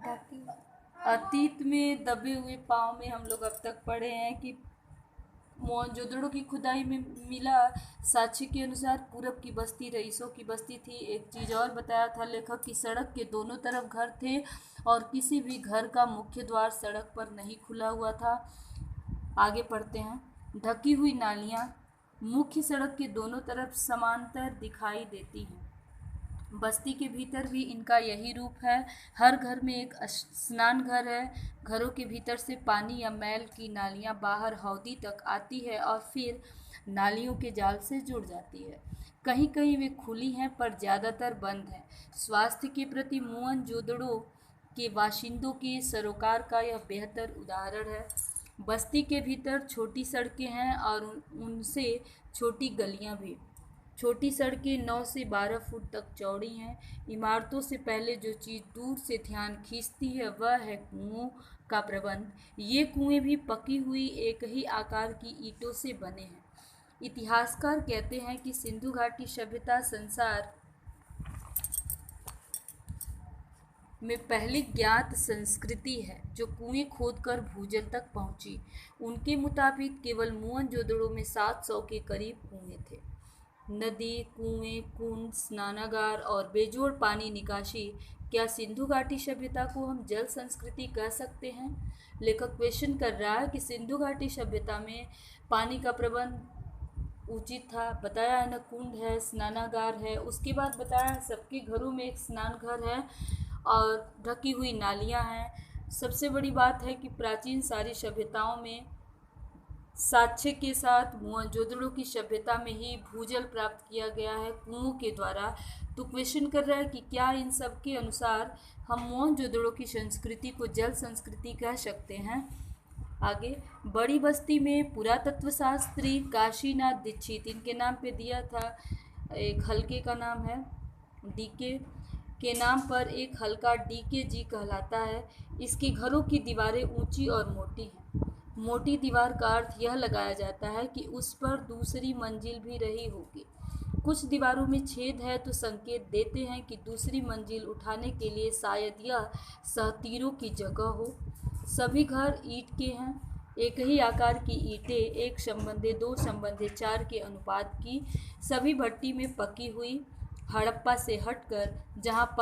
ढकी। अतीत में दबे हुए पाँव में हम लोग अब तक पढ़े हैं कि मोहनजोदड़ो की खुदाई में मिला साक्ष्य के अनुसार पूरब की बस्ती रईसों की बस्ती थी। एक चीज़ और बताया था लेखक की सड़क के दोनों तरफ घर थे और किसी भी घर का मुख्य द्वार सड़क पर नहीं खुला हुआ था। आगे पढ़ते हैं। ढकी हुई नालियाँ मुख्य सड़क के दोनों तरफ समांतर दिखाई देती हैं। बस्ती के भीतर भी इनका यही रूप है। हर घर में एक स्नान घर है। घरों के भीतर से पानी या मैल की नालियाँ बाहर हौदी तक आती है और फिर नालियों के जाल से जुड़ जाती है। कहीं कहीं वे खुली हैं पर ज़्यादातर बंद हैं। स्वास्थ्य के प्रति मोहनजोदड़ो के बाशिंदों के सरोकार का यह बेहतर उदाहरण है। बस्ती के भीतर छोटी सड़कें हैं और उनसे छोटी गलियां भी। छोटी सड़कें 9 से 12 फुट तक चौड़ी हैं। इमारतों से पहले जो चीज़ दूर से ध्यान खींचती है वह है कुओं का प्रबंध। ये कुएं भी पकी हुई एक ही आकार की ईंटों से बने हैं। इतिहासकार कहते हैं कि सिंधु घाटी सभ्यता संसार में पहली ज्ञात संस्कृति है जो कुएं खोदकर भूजल तक पहुंची। उनके मुताबिक केवल मोहनजोदड़ो में 700 के करीब कुएं थे। नदी, कुएं, कुंड, स्नानागार और बेजोड़ पानी निकासी। क्या सिंधु घाटी सभ्यता को हम जल संस्कृति कह सकते हैं? लेखक क्वेश्चन कर रहा है कि सिंधु घाटी सभ्यता में पानी का प्रबंध उचित था। बताया है ना, कुंड है, स्नानागार है, उसके बाद बताया है सबके घरों में एक स्नान घर है और ढकी हुई नालियाँ हैं। सबसे बड़ी बात है कि प्राचीन सारी सभ्यताओं में साक्ष्य के साथ मोहनजोदड़ो की सभ्यता में ही भूजल प्राप्त किया गया है कुओं के द्वारा। तो क्वेश्चन कर रहा है कि क्या इन सब के अनुसार हम मोहनजोदड़ो की संस्कृति को जल संस्कृति कह सकते हैं? आगे, बड़ी बस्ती में पुरातत्व शास्त्री काशीनाथ दीक्षित, इनके नाम पे दिया था एक हल्के का नाम है डीके के नाम पर एक हल्का डीके जी कहलाता है। इसके घरों की दीवारें ऊंची और मोटी हैं। मोटी दीवार का अर्थ यह लगाया जाता है कि उस पर दूसरी मंजिल भी रही होगी। कुछ दीवारों में छेद है तो संकेत देते हैं कि दूसरी मंजिल उठाने के लिए शायद यह सहतीरों की जगह हो। सभी घर ईंट के हैं। एक ही आकार की ईंटें 1:2:4 के अनुपात की। सभी भट्टी में पकी हुई। हड़प्पा से हटकर जहाँ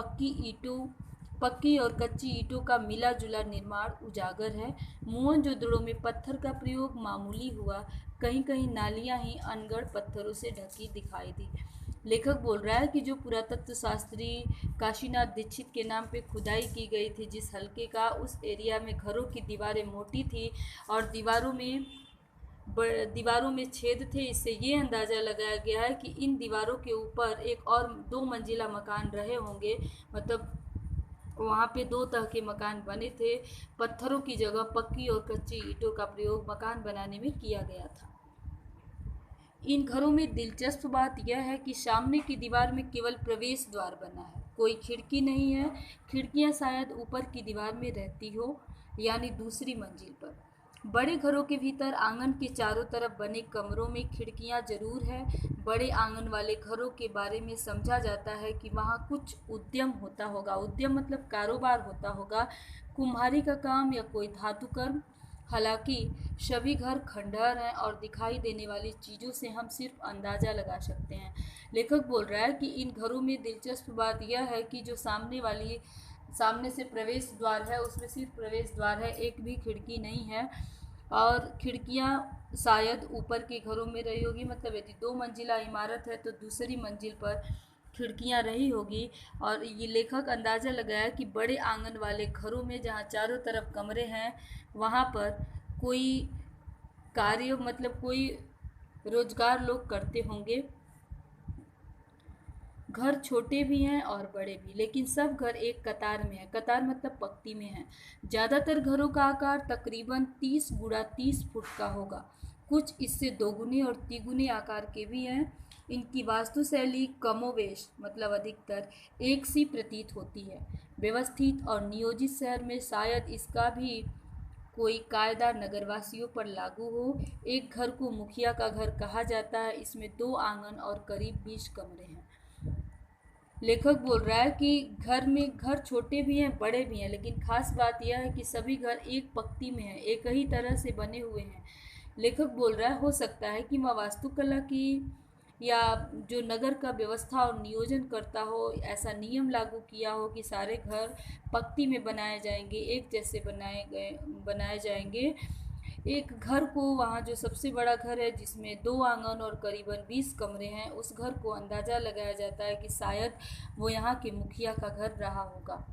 पक्की और कच्ची ईंटों का मिला जुला निर्माण उजागर है। मोहनजोदड़ो में पत्थर का प्रयोग मामूली हुआ। कहीं कहीं नालियाँ ही अनगढ़ पत्थरों से ढकी दिखाई दी। लेखक बोल रहा है कि जो पुरातत्व शास्त्री काशीनाथ दीक्षित के नाम पे खुदाई की गई थी जिस हल्के का, उस एरिया में घरों की दीवारें मोटी थी और दीवारों में छेद थे। इससे ये अंदाज़ा लगाया गया है कि इन दीवारों के ऊपर एक और 2 मंजिला मकान रहे होंगे। मतलब वहाँ पे 2 तरह के मकान बने थे। पत्थरों की जगह पक्की और कच्ची ईंटों का प्रयोग मकान बनाने में किया गया था। इन घरों में दिलचस्प बात यह है कि सामने की दीवार में केवल प्रवेश द्वार बना है, कोई खिड़की नहीं है। खिड़कियां शायद ऊपर की दीवार में रहती हो, यानी दूसरी मंजिल पर। बड़े घरों के भीतर आंगन के चारों तरफ बने कमरों में खिड़कियां जरूर है। बड़े आंगन वाले घरों के बारे में समझा जाता है कि वहाँ कुछ उद्यम होता होगा। उद्यम मतलब कारोबार होता होगा, कुम्हारी का काम या कोई धातु कर्म। हालांकि सभी घर खंडहर हैं और दिखाई देने वाली चीज़ों से हम सिर्फ अंदाज़ा लगा सकते हैं। लेखक बोल रहा है कि इन घरों में दिलचस्प बात यह है कि जो सामने से प्रवेश द्वार है उसमें सिर्फ प्रवेश द्वार है, एक भी खिड़की नहीं है। और खिड़कियां शायद ऊपर के घरों में रही होगी। मतलब यदि 2 मंजिला इमारत है तो दूसरी मंजिल पर खिड़कियां रही होगी। और ये लेखक अंदाज़ा लगाया कि बड़े आंगन वाले घरों में जहाँ चारों तरफ कमरे हैं वहाँ पर कोई कार्य मतलब कोई रोजगार लोग करते होंगे। घर छोटे भी हैं और बड़े भी, लेकिन सब घर एक कतार में है। कतार मतलब पंक्ति में है। ज़्यादातर घरों का आकार तकरीबन 30 × 30 फुट का होगा। कुछ इससे दोगुने और तिगुने आकार के भी हैं। इनकी वास्तुशैली कमोवेश मतलब अधिकतर एक सी प्रतीत होती है। व्यवस्थित और नियोजित शहर में शायद इसका भी कोई कायदा नगरवासियों पर लागू हो। एक घर को मुखिया का घर कहा जाता है। इसमें 2 आंगन और करीब 20 कमरे हैं। लेखक बोल रहा है कि घर छोटे भी हैं बड़े भी हैं, लेकिन खास बात यह है कि सभी घर एक पंक्ति में हैं, एक ही तरह से बने हुए हैं। लेखक बोल रहा है हो सकता है कि वह वास्तुकला की या जो नगर का व्यवस्था और नियोजन करता हो ऐसा नियम लागू किया हो कि सारे घर पंक्ति में बनाए जाएंगे, एक जैसे बनाए जाएंगे। एक घर को, वहाँ जो सबसे बड़ा घर है जिसमें 2 आंगन और करीबन 20 कमरे हैं, उस घर को अंदाज़ा लगाया जाता है कि शायद वो यहाँ के मुखिया का घर रहा होगा।